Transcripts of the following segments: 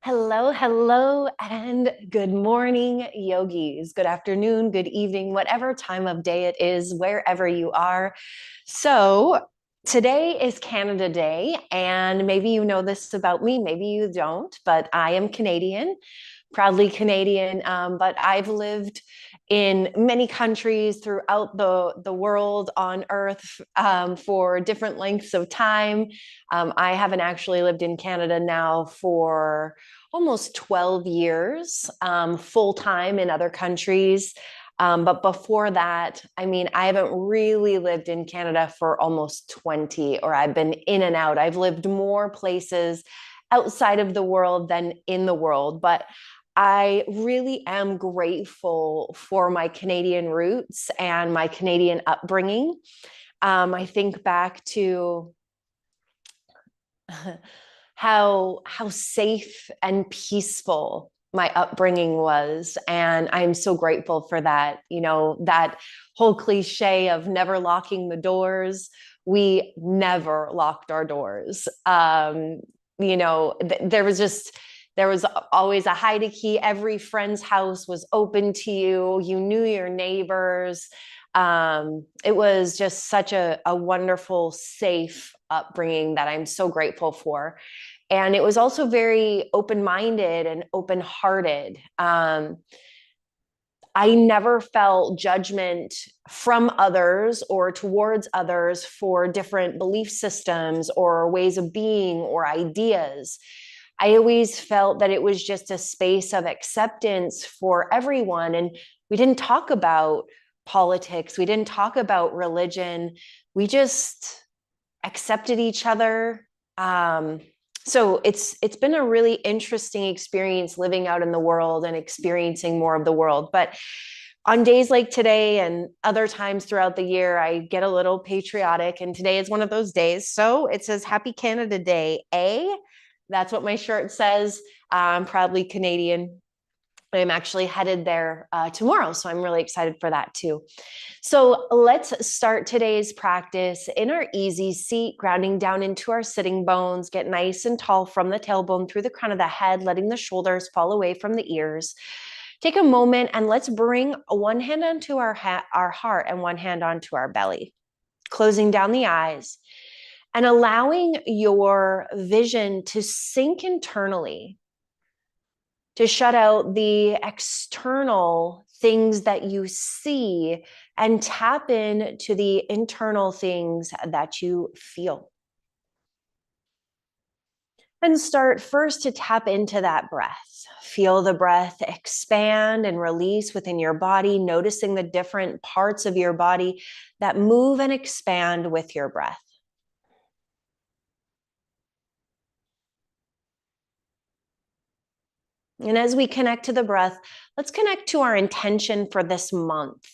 Hello, hello, and good morning, yogis. Good afternoon, good evening, whatever time of day it is, wherever you are. So, today is Canada Day, and maybe you know this about me, maybe you don't, but I am Canadian, proudly Canadian. But I've lived in many countries throughout the world on Earth for different lengths of time. I haven't actually lived in Canada now for almost 12 years, full time in other countries. But before that, I mean, I haven't really lived in Canada for almost 20, or I've been in and out. I've lived more places outside of the world than in the world. But I really am grateful for my Canadian roots and my Canadian upbringing. I think back to how safe and peaceful my upbringing was, and I'm so grateful for that. You know, that whole cliche of never locking the doors. We never locked our doors. There was always a hide key. Every friend's house was open to you. You knew your neighbors. It was just such a wonderful, safe upbringing that I'm so grateful for. And it was also very open-minded and open-hearted. I never felt judgment from others or towards others for different belief systems or ways of being or ideas. I always felt that it was just a space of acceptance for everyone. And we didn't talk about politics, we didn't talk about religion. We just accepted each other. So it's been a really interesting experience living out in the world and experiencing more of the world. But on days like today and other times throughout the year, I get a little patriotic, and today is one of those days. So it says Happy Canada Day, eh? That's what my shirt says. I'm proudly Canadian. I'm actually headed there tomorrow, so I'm really excited for that too. So let's start today's practice in our easy seat, grounding down into our sitting bones. Get nice and tall from the tailbone through the crown of the head, letting the shoulders fall away from the ears. Take a moment and let's bring one hand onto our heart and one hand onto our belly, closing down the eyes and allowing your vision to sink internally, to shut out the external things that you see and tap into the internal things that you feel. And start first to tap into that breath. Feel the breath expand and release within your body, noticing the different parts of your body that move and expand with your breath. And as we connect to the breath, let's connect to our intention for this month.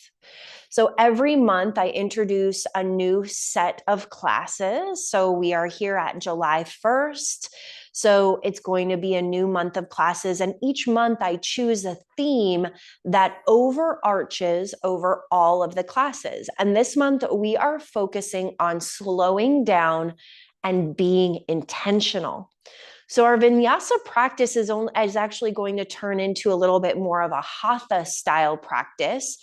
So every month I introduce a new set of classes. So we are here at July 1st. So it's going to be a new month of classes. And each month I choose a theme that overarches over all of the classes. And this month we are focusing on slowing down and being intentional. So our Vinyasa practice is actually going to turn into a little bit more of a Hatha style practice,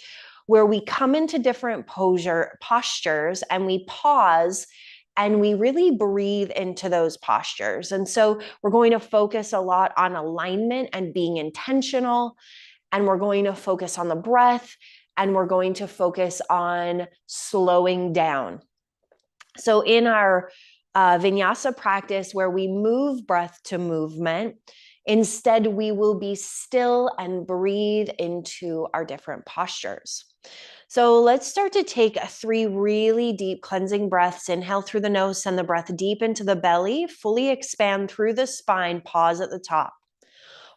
where we come into different postures and we pause and we really breathe into those postures. And so we're going to focus a lot on alignment and being intentional, and we're going to focus on the breath, and we're going to focus on slowing down. So in our Vinyasa practice, where we move breath to movement, instead we will be still and breathe into our different postures. So let's start to take 3 really deep cleansing breaths. Inhale through the nose, send the breath deep into the belly, fully expand through the spine, pause at the top.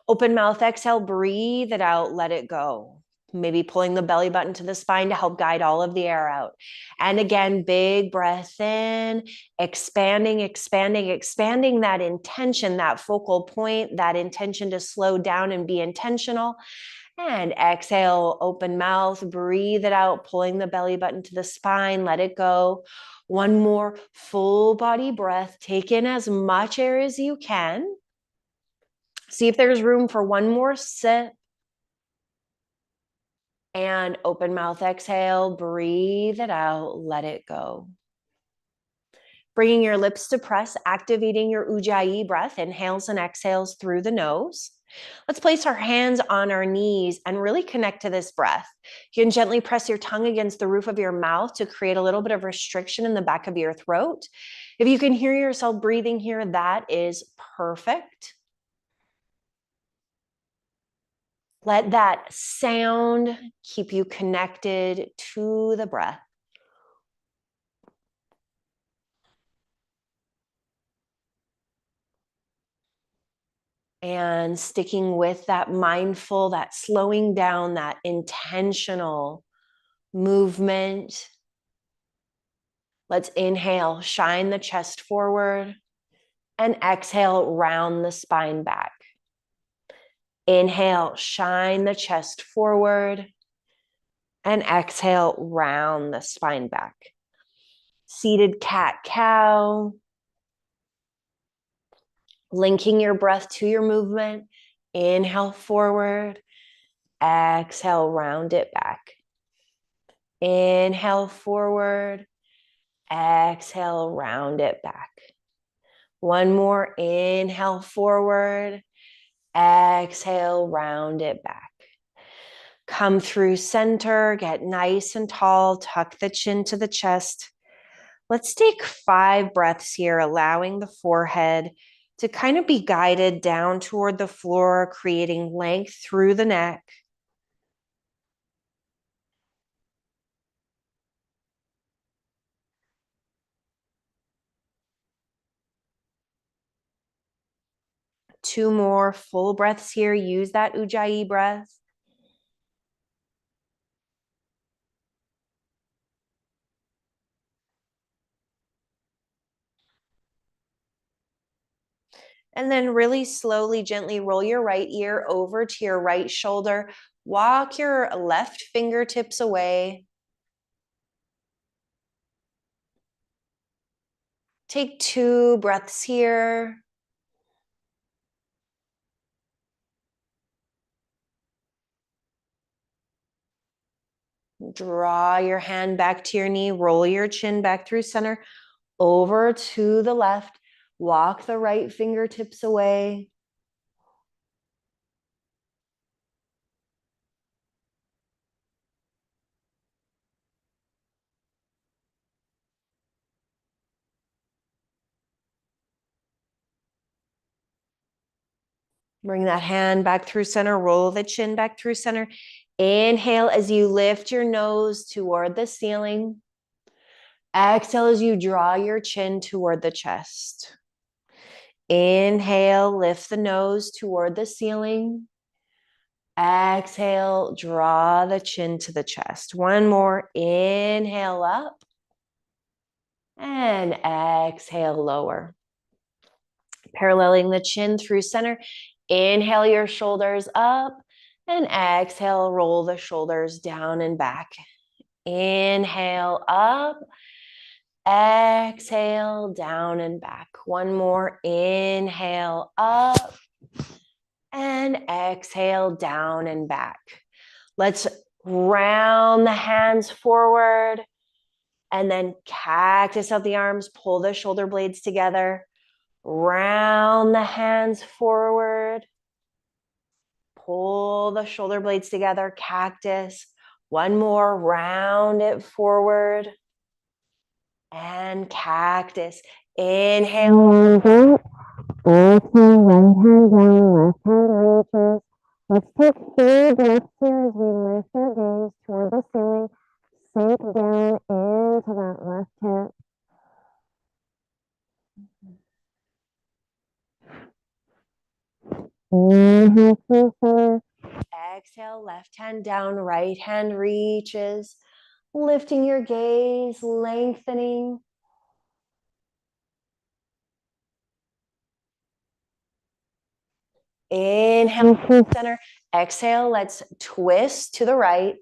Open mouth, exhale, breathe it out, let it go. Maybe pulling the belly button to the spine to help guide all of the air out. And again, big breath in, expanding, expanding, expanding that intention, that focal point, that intention to slow down and be intentional. And exhale, open mouth, breathe it out, pulling the belly button to the spine, let it go. One more full body breath. Take in as much air as you can. See if there's room for one more sip. And open mouth exhale, breathe it out, let it go. Bringing your lips to press, activating your Ujjayi breath, inhales and exhales through the nose. Let's place our hands on our knees and really connect to this breath. You can gently press your tongue against the roof of your mouth to create a little bit of restriction in the back of your throat. If you can hear yourself breathing here, that is perfect. Let that sound keep you connected to the breath. And sticking with that mindful, that slowing down, that intentional movement. Let's inhale, shine the chest forward, and exhale, round the spine back. Inhale, shine the chest forward, and exhale, round the spine back. Seated cat-cow. Linking your breath to your movement. Inhale forward, exhale, round it back. Inhale forward, exhale, round it back. One more, inhale forward, exhale, round it back. Come through center, get nice and tall, tuck the chin to the chest. Let's take 5 breaths here, allowing the forehead to kind of be guided down toward the floor, creating length through the neck. Two more full breaths here. Use that Ujjayi breath. And then really slowly, gently roll your right ear over to your right shoulder. Walk your left fingertips away. Take 2 breaths here. Draw your hand back to your knee. Roll your chin back through center. Over to the left. Walk the right fingertips away. Bring that hand back through center. Roll the chin back through center. Inhale as you lift your nose toward the ceiling. Exhale as you draw your chin toward the chest. Inhale, lift the nose toward the ceiling. Exhale, draw the chin to the chest. One more. Inhale up. And exhale, lower. Paralleling the chin through center. Inhale your shoulders up. And exhale, roll the shoulders down and back. Inhale up. Exhale, down and back. One more. Inhale up. And exhale, down and back. Let's round the hands forward. And then cactus out the arms. Pull the shoulder blades together. Round the hands forward. Pull the shoulder blades together. Cactus. One more. Round it forward. And cactus. Inhale. Exhale, right hand down, left hand reaches. Let's take 3 breaths here as we lift our gaze toward the ceiling. Sink down into that left hip. Inhale through center. Exhale, left hand down, right hand reaches. Lifting your gaze, lengthening. Inhale through center. Exhale, let's twist to the right.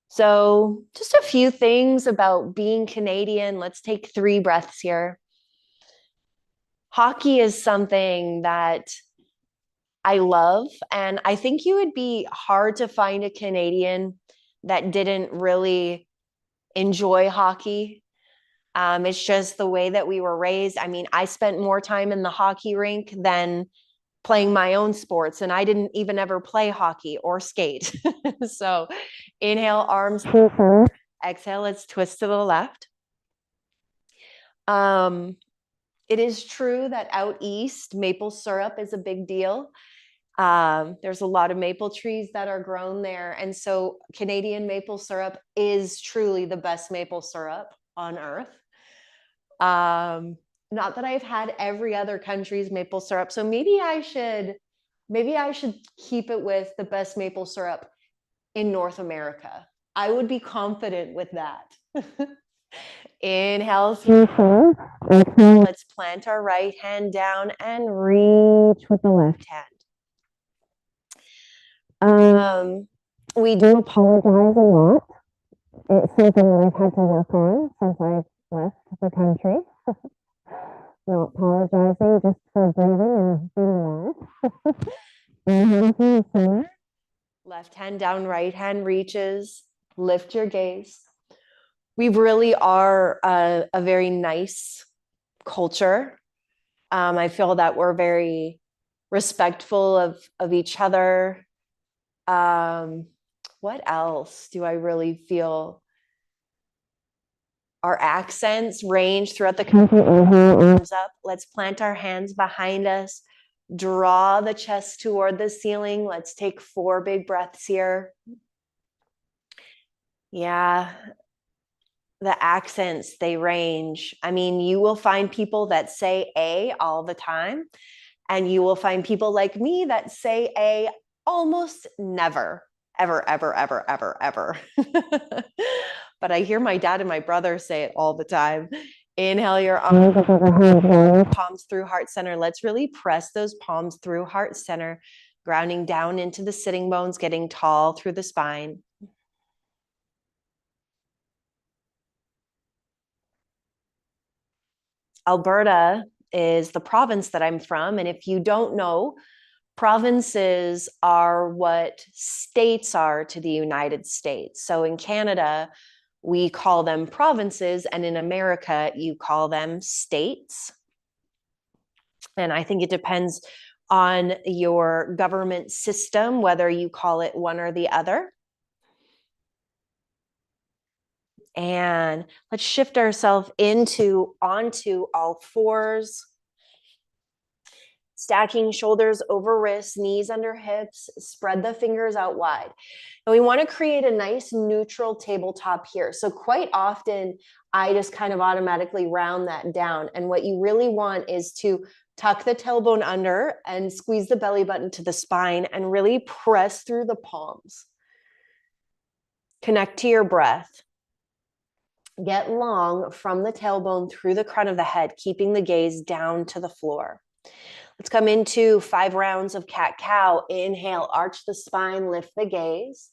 So just a few things about being Canadian. Let's take 3 breaths here. Hockey is something that I love, and I think you would be hard to find a Canadian that didn't really enjoy hockey. It's just the way that we were raised. I mean, I spent more time in the hockey rink than playing my own sports, and I didn't even ever play hockey or skate. So inhale, arms. Exhale, let's twist to the left. It is true that out east, maple syrup is a big deal. There's a lot of maple trees that are grown there. And so Canadian maple syrup is truly the best maple syrup on earth. Not that I've had every other country's maple syrup. So maybe I should keep it with the best maple syrup in North America. I would be confident with that. Inhale through four. Let's plant our right hand down and reach with the left hand. We do apologize a lot. It's something that I've had to work on since I've left the country. Not apologizing, just for breathing and being alive. Left hand down, right hand reaches. Lift your gaze. We really are a very nice culture. I feel that we're very respectful of each other. What else do I really feel? Our accents range throughout the country. Arms up. Let's plant our hands behind us. Draw the chest toward the ceiling. Let's take 4 big breaths here. Yeah. The accents, they range. I mean, you will find people that say A all the time, and you will find people like me that say A almost never, ever, ever, ever, ever, ever. But I hear my dad and my brother say it all the time. Inhale your arms, palms through heart center. Let's really press those palms through heart center, grounding down into the sitting bones, getting tall through the spine. Alberta is the province that I'm from. And if you don't know, provinces are what states are to the United States. So in Canada, we call them provinces, and in America, you call them states. And I think it depends on your government system, whether you call it one or the other. And let's shift ourselves onto all fours. Stacking shoulders over wrists, knees under hips, spread the fingers out wide. And we want to create a nice neutral tabletop here. So quite often, I just kind of automatically round that down. And what you really want is to tuck the tailbone under and squeeze the belly button to the spine and really press through the palms. Connect to your breath. Get long from the tailbone through the crown of the head, keeping the gaze down to the floor. Let's come into 5 rounds of cat-cow. Inhale, arch the spine, lift the gaze.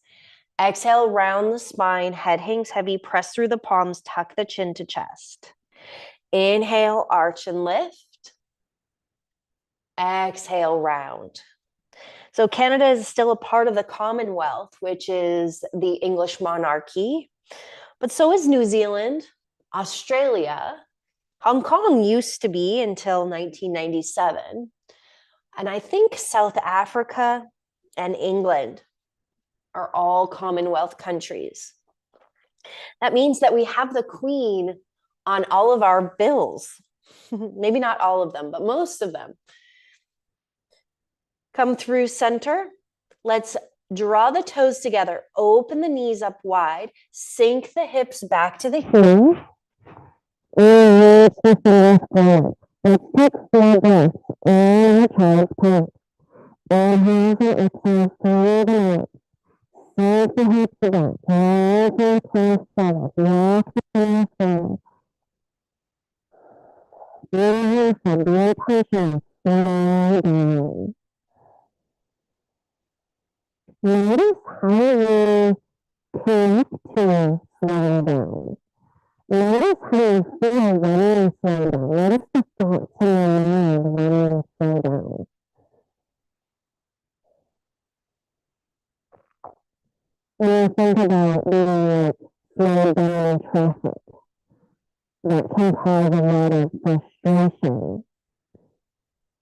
Exhale, round the spine, head hangs heavy, press through the palms, tuck the chin to chest. Inhale, arch and lift. Exhale, round. So Canada is still a part of the Commonwealth, which is the English monarchy, but so is New Zealand, Australia. Hong Kong used to be until 1997. And I think South Africa and England are all Commonwealth countries. That means that we have the Queen on all of our bills. Maybe not all of them, but most of them. Come through center. Let's draw the toes together. Open the knees up wide. Sink the hips back to the heels. Let's take 4 breaths in the child's pose. Inhale and exhale through the neck. Sink the hips again. Hold your toes forward. Lock the fingers forward. Inhale from the position. Slow down. Notice how you connect to slow down. Notice how you feel when you slow down. Notice the thoughts in your mind when you slow down. think about being like slowed down in traffic, that can cause a lot of frustration.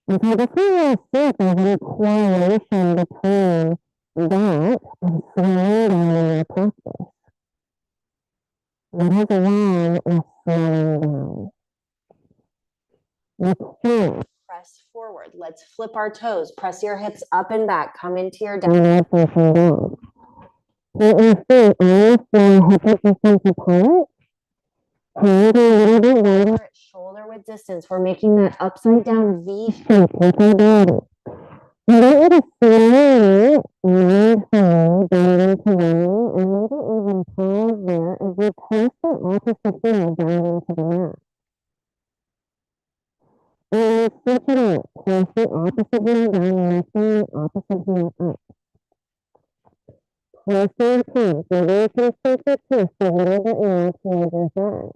And so I just want to see if there's any correlation between that and slowing down in your practice. What is wrong with slowing down? Let's see. Press forward. Let's flip our toes. Press your hips up and back. Come into your downward facing dog. Let me see. Always feel hip distance apart. Hands are a little bit wider. Shoulder width distance. We're making that upside down V shape with our body. I want you to slowly move forward down into running, and maybe even pause there as you press the opposite heel down into the mat. And switch it out. Press the opposite heel down, lifting the opposite heel up. Press and pinch. Maybe you can shift your twist a little bit more towards your thigh.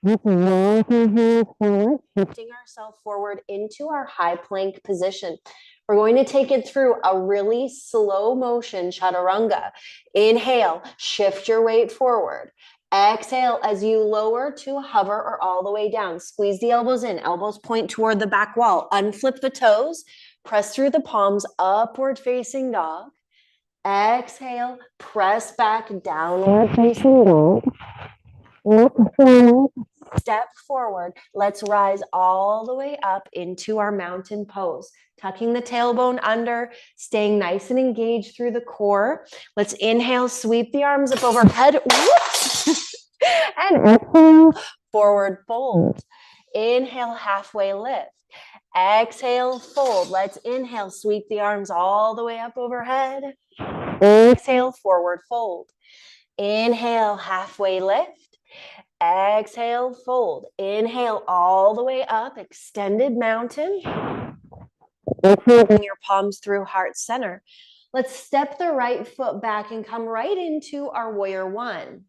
Let's roll our hands forward. Shifting ourselves forward into our high plank position. We're going to take it through a really slow motion chaturanga. Inhale, shift your weight forward. Exhale as you lower to hover or all the way down. Squeeze the elbows in, elbows point toward the back wall. Unflip the toes, press through the palms, upward facing dog. Exhale, press back, downward facing dog. Look forward, step forward. Let's rise all the way up into our mountain pose. Tucking the tailbone under, staying nice and engaged through the core. Let's inhale, sweep the arms up overhead. And exhale, forward fold. Inhale, halfway lift. Exhale, fold. Let's inhale, sweep the arms all the way up overhead. Exhale, forward fold. Inhale, halfway lift. Exhale, fold. Inhale all the way up, extended mountain. Bring your palms through heart center. Let's step the right foot back and come right into our warrior one.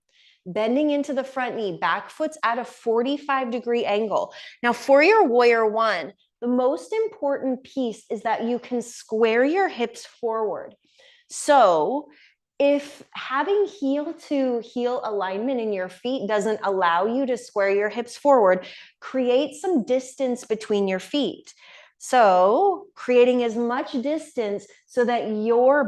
Bending into the front knee, back foot's at a 45-degree angle. Now for your warrior one, the most important piece is that you can square your hips forward. So if having heel to heel alignment in your feet doesn't allow you to square your hips forward, create some distance between your feet. So creating as much distance so that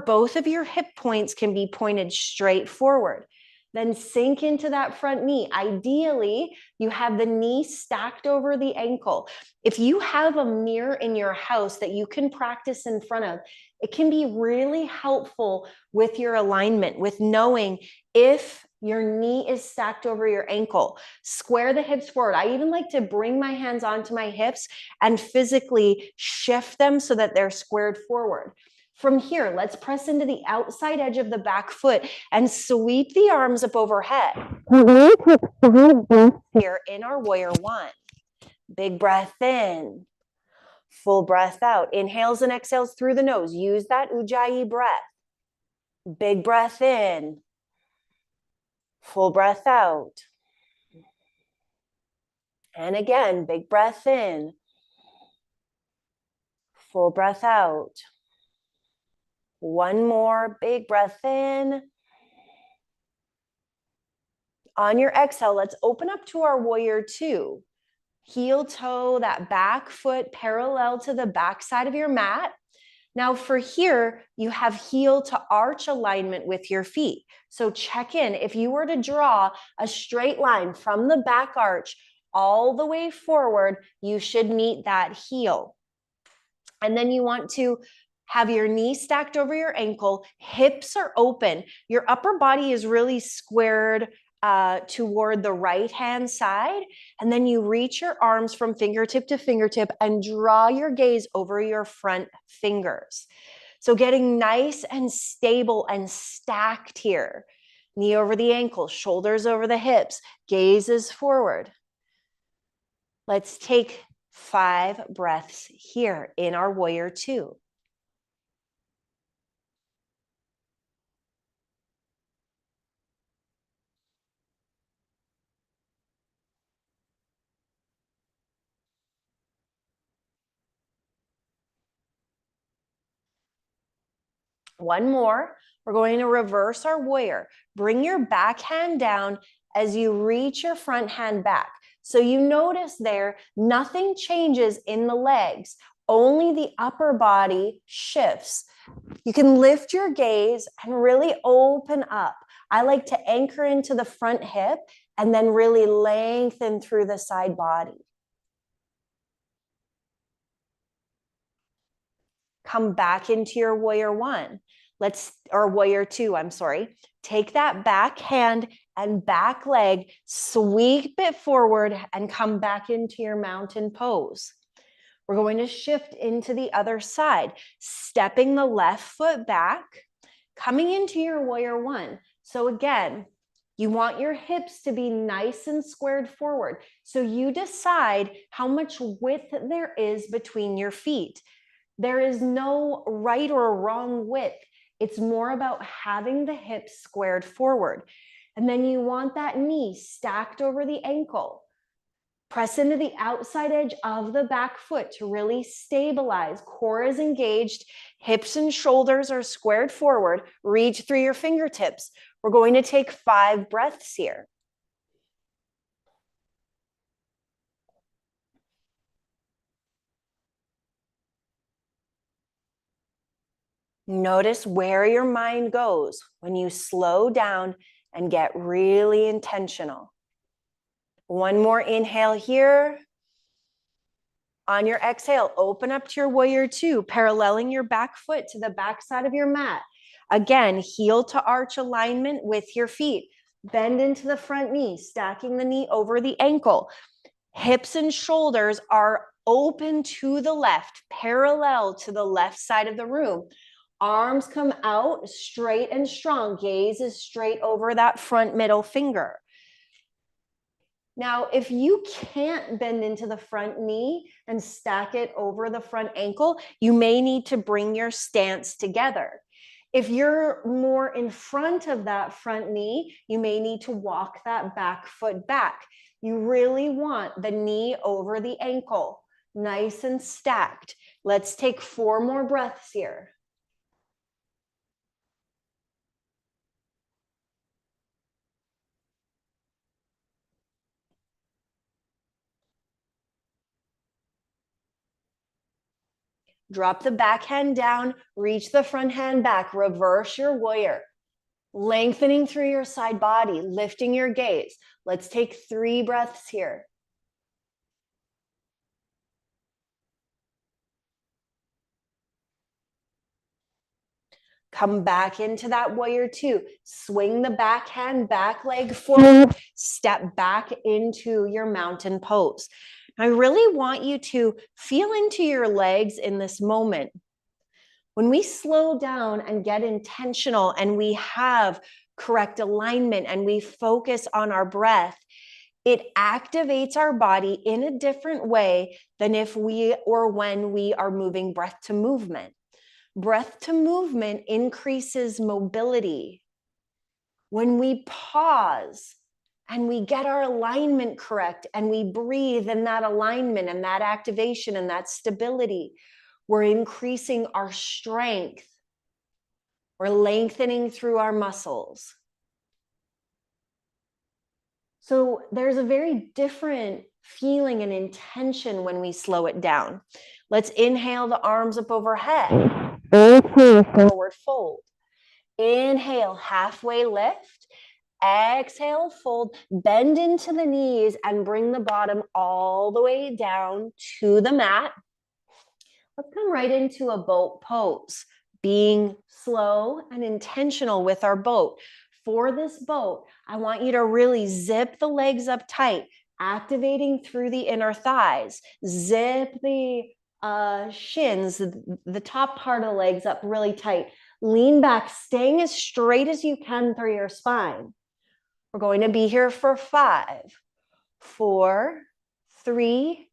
both of your hip points can be pointed straight forward. Then sink into that front knee. Ideally, you have the knee stacked over the ankle. If you have a mirror in your house that you can practice in front of, it can be really helpful with your alignment, with knowing if your knee is stacked over your ankle. Square the hips forward. I even like to bring my hands onto my hips and physically shift them so that they're squared forward. From here, let's press into the outside edge of the back foot and sweep the arms up overhead. Here in our warrior one. Big breath in. Full breath out. Inhales and exhales through the nose. Use that Ujjayi breath. Big breath in. Full breath out. And again, big breath in. Full breath out. One more big breath in. On your exhale, let's open up to our warrior two. Heel toe, that back foot parallel to the back side of your mat. Now for here, you have heel to arch alignment with your feet. So check in. If you were to draw a straight line from the back arch all the way forward, you should meet that heel. And then you want to have your knee stacked over your ankle, hips are open. Your upper body is really squared toward the right-hand side. And then you reach your arms from fingertip to fingertip and draw your gaze over your front fingers. So getting nice and stable and stacked here. Knee over the ankle, shoulders over the hips, gaze is forward. Let's take 5 breaths here in our warrior two. One more. We're going to reverse our warrior. Bring your back hand down as you reach your front hand back. So you notice there, nothing changes in the legs, only the upper body shifts. You can lift your gaze and really open up. I like to anchor into the front hip and then really lengthen through the side body. Come back into your warrior one. Or warrior two, I'm sorry. Take that back hand and back leg, sweep it forward and come back into your mountain pose. We're going to shift into the other side, stepping the left foot back, coming into your warrior one. So again, you want your hips to be nice and squared forward. So you decide how much width there is between your feet. There is no right or wrong width. It's more about having the hips squared forward. And then you want that knee stacked over the ankle. Press into the outside edge of the back foot to really stabilize. Core is engaged. Hips and shoulders are squared forward. Reach through your fingertips. We're going to take 5 breaths here. Notice where your mind goes when you slow down and get really intentional. One more inhale here. On your exhale, open up to your warrior two, paralleling your back foot to the back side of your mat. Again, heel to arch alignment with your feet. Bend into the front knee, stacking the knee over the ankle. Hips and shoulders are open to the left, parallel to the left side of the room. Arms come out straight and strong. Gaze is straight over that front middle finger. Now, if you can't bend into the front knee and stack it over the front ankle, you may need to bring your stance together. If you're more in front of that front knee, you may need to walk that back foot back. You really want the knee over the ankle, nice and stacked. Let's take 4 more breaths here. Drop the back hand down, reach the front hand back, reverse your warrior. Lengthening through your side body, lifting your gaze. Let's take 3 breaths here. Come back into that warrior two. Swing the back hand, back leg forward, step back into your mountain pose. I really want you to feel into your legs in this moment. When we slow down and get intentional and we have correct alignment and we focus on our breath, it activates our body in a different way than if we or when we are moving breath to movement. Breath to movement increases mobility. When we pause and we get our alignment correct and we breathe in that alignment and that activation and that stability, we're increasing our strength. We're lengthening through our muscles. So there's a very different feeling and intention when we slow it down. Let's inhale the arms up overhead. Forward fold. Inhale, halfway lift. Exhale, fold. Bend into the knees and bring the bottom all the way down to the mat. Let's come right into a boat pose, being slow and intentional with our boat. For this boat, I want you to really zip the legs up tight, activating through the inner thighs. Zip the shins, the top part of the legs up really tight. Lean back, staying as straight as you can through your spine. We're going to be here for 5, 4, 3,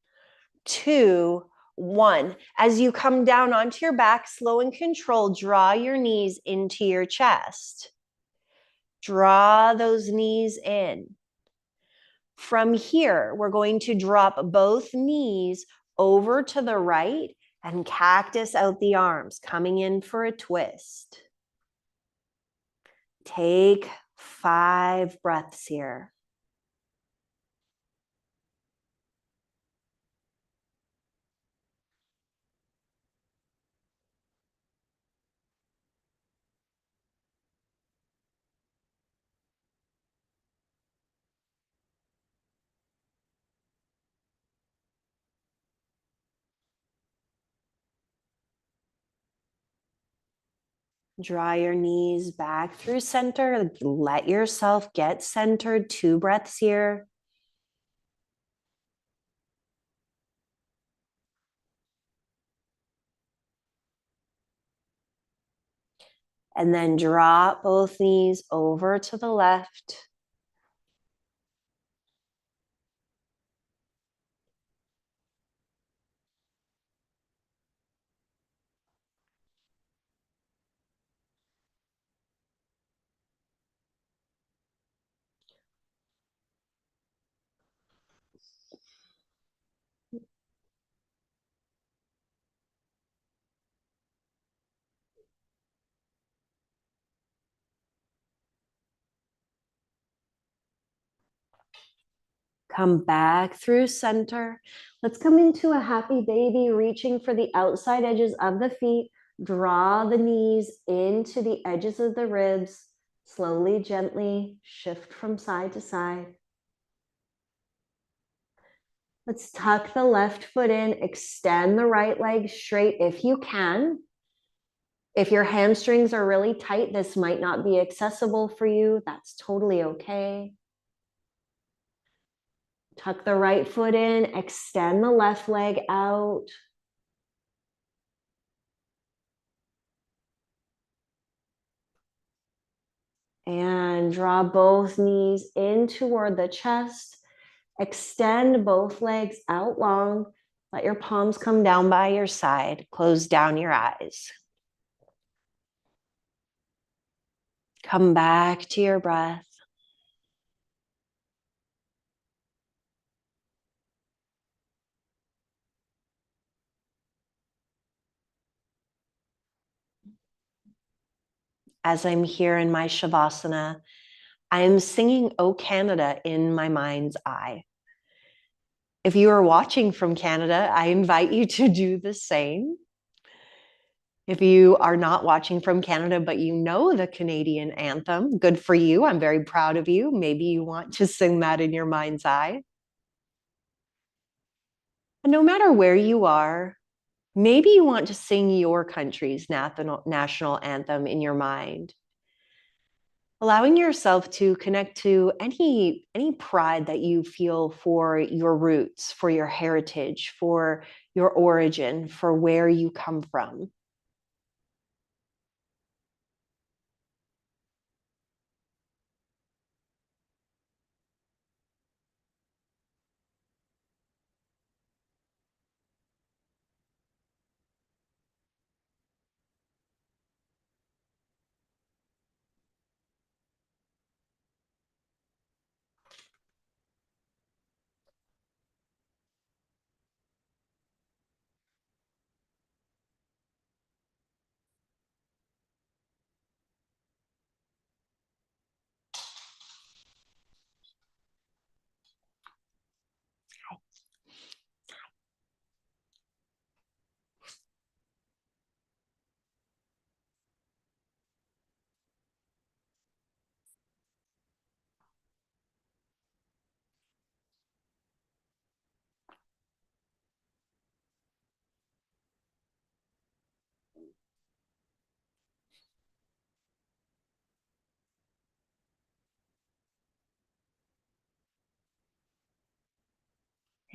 2, 1. As you come down onto your back, slow and controlled, draw your knees into your chest. Draw those knees in. From here, we're going to drop both knees over to the right and cactus out the arms, coming in for a twist. Take 5 breaths here. Draw your knees back through center. Let yourself get centered. 2 breaths here. And then drop both knees over to the left. Come back through center. Let's come into a happy baby, reaching for the outside edges of the feet. Draw the knees into the edges of the ribs. Slowly, gently shift from side to side. Let's tuck the left foot in, extend the right leg straight if you can. If your hamstrings are really tight, this might not be accessible for you. That's totally okay. Tuck the right foot in, extend the left leg out. And draw both knees in toward the chest. Extend both legs out long. Let your palms come down by your side. Close down your eyes. Come back to your breath. As I'm here in my Shavasana, I am singing "O Canada" in my mind's eye. If you are watching from Canada, I invite you to do the same. If you are not watching from Canada, but you know the Canadian anthem, good for you. I'm very proud of you. Maybe you want to sing that in your mind's eye. And no matter where you are, maybe you want to sing your country's national anthem in your mind. Allowing yourself to connect to any pride that you feel for your roots, for your heritage, for your origin, for where you come from.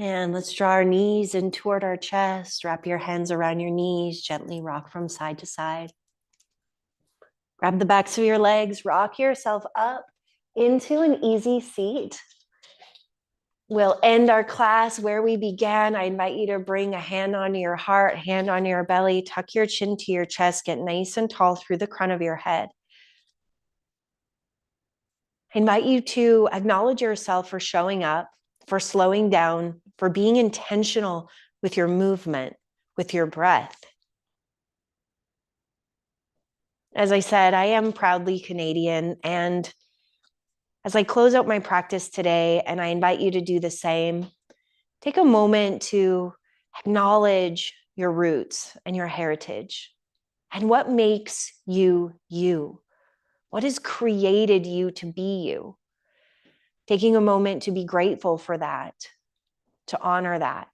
And let's draw our knees in toward our chest. Wrap your hands around your knees. Gently rock from side to side. Grab the backs of your legs. Rock yourself up into an easy seat. We'll end our class where we began. I invite you to bring a hand on your heart, hand on your belly, tuck your chin to your chest, get nice and tall through the crown of your head. I invite you to acknowledge yourself for showing up, for slowing down, for being intentional with your movement, with your breath. As I said, I am proudly Canadian. And as I close out my practice today, and I invite you to do the same, take a moment to acknowledge your roots and your heritage and what makes you you. What has created you to be you? Taking a moment to be grateful for that, to honor that.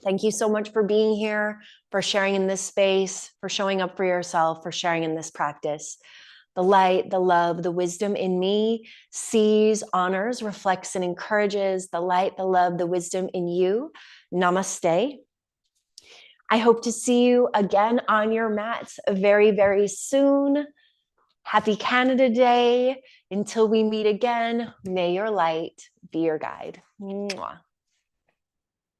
Thank you so much for being here, for sharing in this space, for showing up for yourself, for sharing in this practice. The light, the love, the wisdom in me sees, honors, reflects, and encourages the light, the love, the wisdom in you. Namaste. I hope to see you again on your mats very, very soon. Happy Canada Day. Until we meet again, may your light be your guide. Mwah.